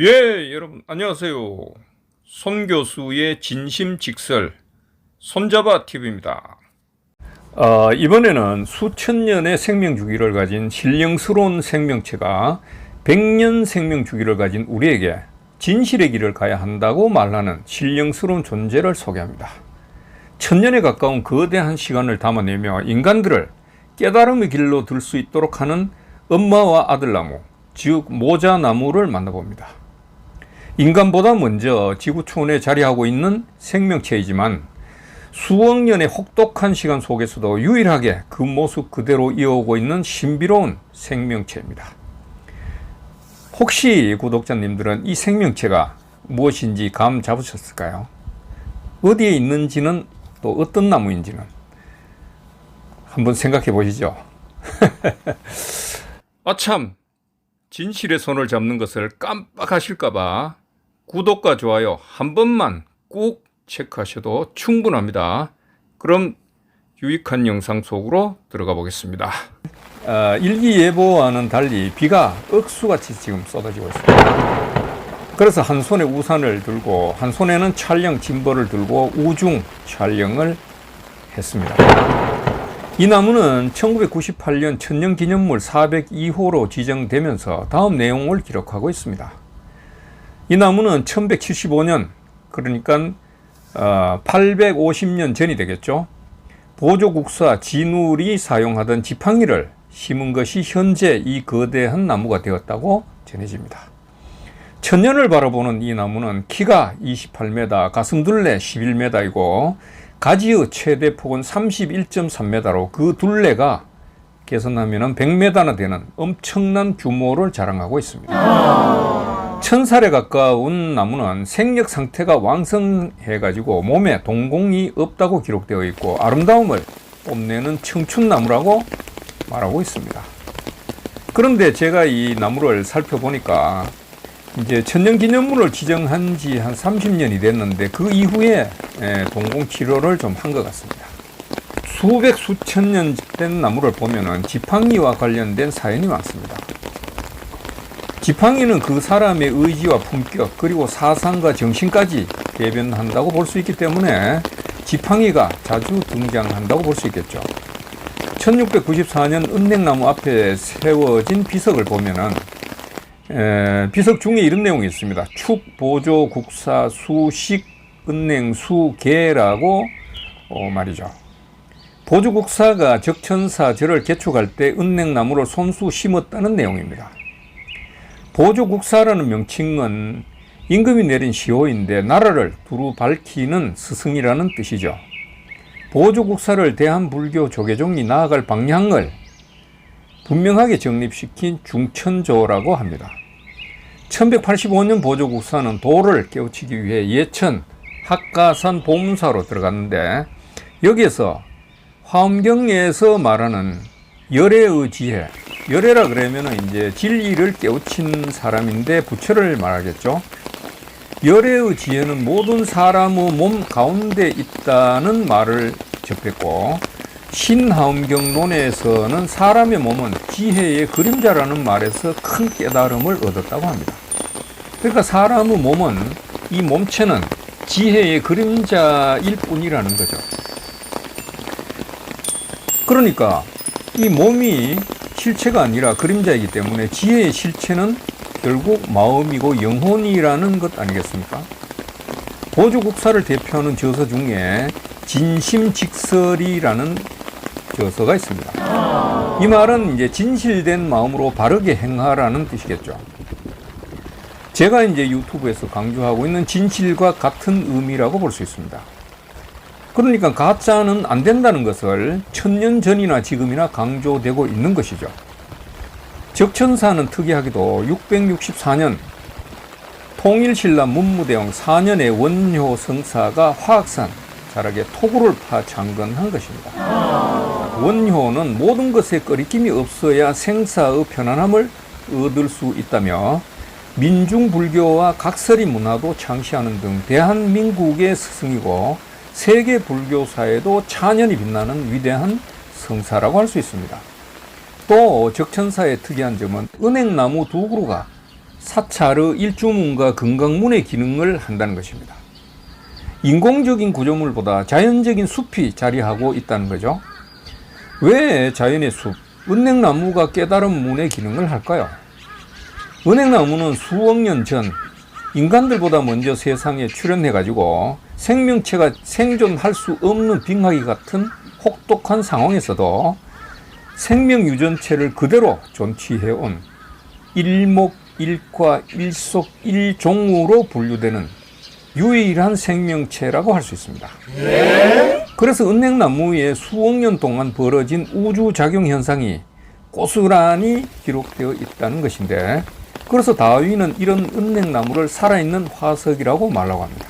예, 여러분 안녕하세요. 손 교수의 진심직설 손잡아 TV입니다. 이번에는 수천 년의 생명 주기를 가진 신령스러운 생명체가 100년 생명 주기를 가진 우리에게 진실의 길을 가야 한다고 말하는 신령스러운 존재를 소개합니다. 천년에 가까운 거대한 시간을 담아내며 인간들을 깨달음의 길로 들 수 있도록 하는 엄마와 아들나무, 즉 모자나무를 만나봅니다. 인간보다 먼저 지구촌에 자리하고 있는 생명체이지만 수억 년의 혹독한 시간 속에서도 유일하게 그 모습 그대로 이어오고 있는 신비로운 생명체입니다. 혹시 구독자님들은 이 생명체가 무엇인지 감 잡으셨을까요? 어디에 있는지는 또 어떤 나무인지는 한번 생각해 보시죠. 아참, 진실의 손을 잡는 것을 깜빡하실까봐 구독과 좋아요 한 번만 꼭 체크하셔도 충분합니다. 그럼 유익한 영상 속으로 들어가 보겠습니다. 일기예보와는 달리 비가 억수같이 지금 쏟아지고 있습니다. 그래서 한 손에 우산을 들고 한 손에는 촬영 짐벌을 들고 우중 촬영을 했습니다. 이 나무는 1998년 천년기념물 402호로 지정되면서 다음 내용을 기록하고 있습니다. 이 나무는 1175년, 그러니까 850년 전이 되겠죠. 보조국사 진울이 사용하던 지팡이를 심은 것이 현재 이 거대한 나무가 되었다고 전해집니다. 천년을 바라보는 이 나무는 키가 28m, 가슴둘레 11m이고 가지의 최대 폭은 31.3m로 그 둘레가 계산하면 100m나 되는 엄청난 규모를 자랑하고 있습니다. 1000살에 가까운 나무는 생력 상태가 왕성해가지고 몸에 동공이 없다고 기록되어 있고 아름다움을 뽐내는 청춘나무라고 말하고 있습니다. 그런데 제가 이 나무를 살펴보니까 이제 천년기념물을 지정한 지 한 30년이 됐는데 그 이후에 동공 치료를 좀 한 것 같습니다. 수백 수천 년 된 나무를 보면은 지팡이와 관련된 사연이 많습니다. 지팡이는 그 사람의 의지와 품격 그리고 사상과 정신까지 대변한다고 볼 수 있기 때문에 지팡이가 자주 등장한다고 볼 수 있겠죠. 1694년 은행나무 앞에 세워진 비석을 보면은 비석 중에 이런 내용이 있습니다. 축, 보조, 국사, 수식, 은행, 수, 계라고 말이죠. 보조 국사가 적천사 절을 개축할 때 은행나무를 손수 심었다는 내용입니다. 보조 국사라는 명칭은 임금이 내린 시호인데 나라를 두루 밝히는 스승이라는 뜻이죠. 보조 국사를 대한불교 조계종이 나아갈 방향을 분명하게 정립시킨 중천조라고 합니다. 1185년 보조국사는 도를 깨우치기 위해 예천 학가산 보문사로 들어갔는데 여기에서 화엄경에서 말하는 열애의 지혜, 열애라 그러면 이제 진리를 깨우친 사람인데 부처를 말하겠죠. 열애의 지혜는 모든 사람의 몸 가운데 있다는 말을 접했고 신화엄경론에서는 사람의 몸은 지혜의 그림자라는 말에서 큰 깨달음을 얻었다고 합니다. 그러니까 사람의 몸은, 이 몸체는 지혜의 그림자일 뿐이라는 거죠. 그러니까 이 몸이 실체가 아니라 그림자이기 때문에 지혜의 실체는 결국 마음이고 영혼이라는 것 아니겠습니까? 보조국사를 대표하는 저서 중에 진심직설이라는 저서가 있습니다. 이 말은 이제 진실된 마음으로 바르게 행하라는 뜻이겠죠. 제가 이제 유튜브에서 강조하고 있는 진실과 같은 의미라고 볼 수 있습니다. 그러니까 가짜는 안 된다는 것을 천년 전이나 지금이나 강조되고 있는 것이죠. 적천사는 특이하게도 664년 통일신라 문무대왕 4년의 원효 성사가 화악산 자락에 토구를 파 창건한 것입니다. 원효는 모든 것에 꺼리낌이 없어야 생사의 편안함을 얻을 수 있다며 민중불교와 각설이 문화도 창시하는 등 대한민국의 스승이고 세계 불교사에도 찬연히 빛나는 위대한 성사라고 할 수 있습니다. 또 적천사의 특이한 점은 은행나무 두 그루가 사찰의 일주문과 건강문의 기능을 한다는 것입니다. 인공적인 구조물보다 자연적인 숲이 자리하고 있다는 거죠. 왜 자연의 숲, 은행나무가 깨달은 문의 기능을 할까요? 은행나무는 수억 년 전 인간들보다 먼저 세상에 출현해가지고 생명체가 생존할 수 없는 빙하기 같은 혹독한 상황에서도 생명 유전체를 그대로 존치해온 일목, 일과, 일속, 일종으로 분류되는 유일한 생명체라고 할 수 있습니다. 그래서 은행나무에 수억 년 동안 벌어진 우주작용 현상이 고스란히 기록되어 있다는 것인데, 그래서 다윈은 이런 은행나무를 살아있는 화석이라고 말하고 합니다.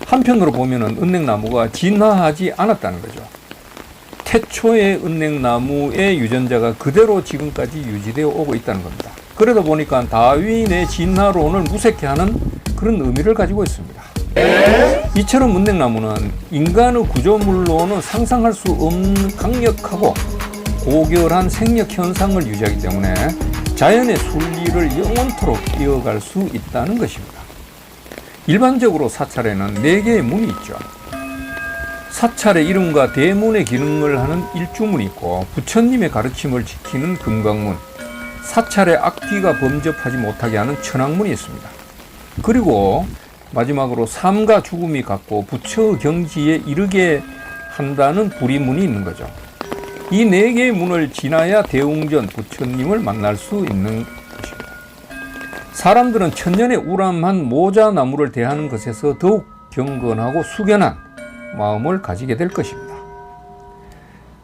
한편으로 보면 은행나무가 진화하지 않았다는 거죠. 태초의 은행나무의 유전자가 그대로 지금까지 유지되어 오고 있다는 겁니다. 그러다 보니까 다윈의 진화론을 무색해하는 그런 의미를 가지고 있습니다. 이처럼 은행나무는 인간의 구조물로는 상상할 수 없는 강력하고 고결한 생력 현상을 유지하기 때문에 자연의 순리를 영원토록 이어갈 수 있다는 것입니다. 일반적으로 사찰에는 4개의 문이 있죠. 사찰의 이름과 대문의 기능을 하는 일주문이 있고, 부처님의 가르침을 지키는 금강문, 사찰의 악귀가 범접하지 못하게 하는 천왕문이 있습니다. 그리고 마지막으로 삶과 죽음이 같고 부처의 경지에 이르게 한다는 불의문이 있는 거죠. 이 4개의 문을 지나야 대웅전 부처님을 만날 수 있는 것입니다. 사람들은 천년의 우람한 모자나무를 대하는 것에서 더욱 경건하고 숙연한 마음을 가지게 될 것입니다.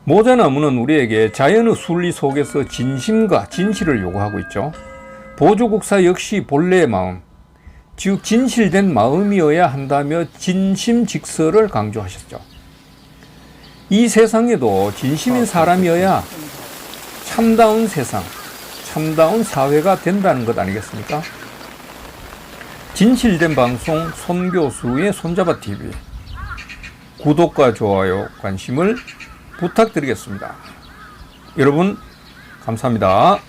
모자나무는 우리에게 자연의 순리 속에서 진심과 진실을 요구하고 있죠. 보조국사 역시 본래의 마음, 즉 진실된 마음이어야 한다며 진심직설을 강조하셨죠. 이 세상에도 진심인 사람이어야 참다운 세상, 참다운 사회가 된다는 것 아니겠습니까? 진실된 방송 손교수의 손잡아TV, 구독과 좋아요, 관심을 부탁드리겠습니다. 여러분 감사합니다.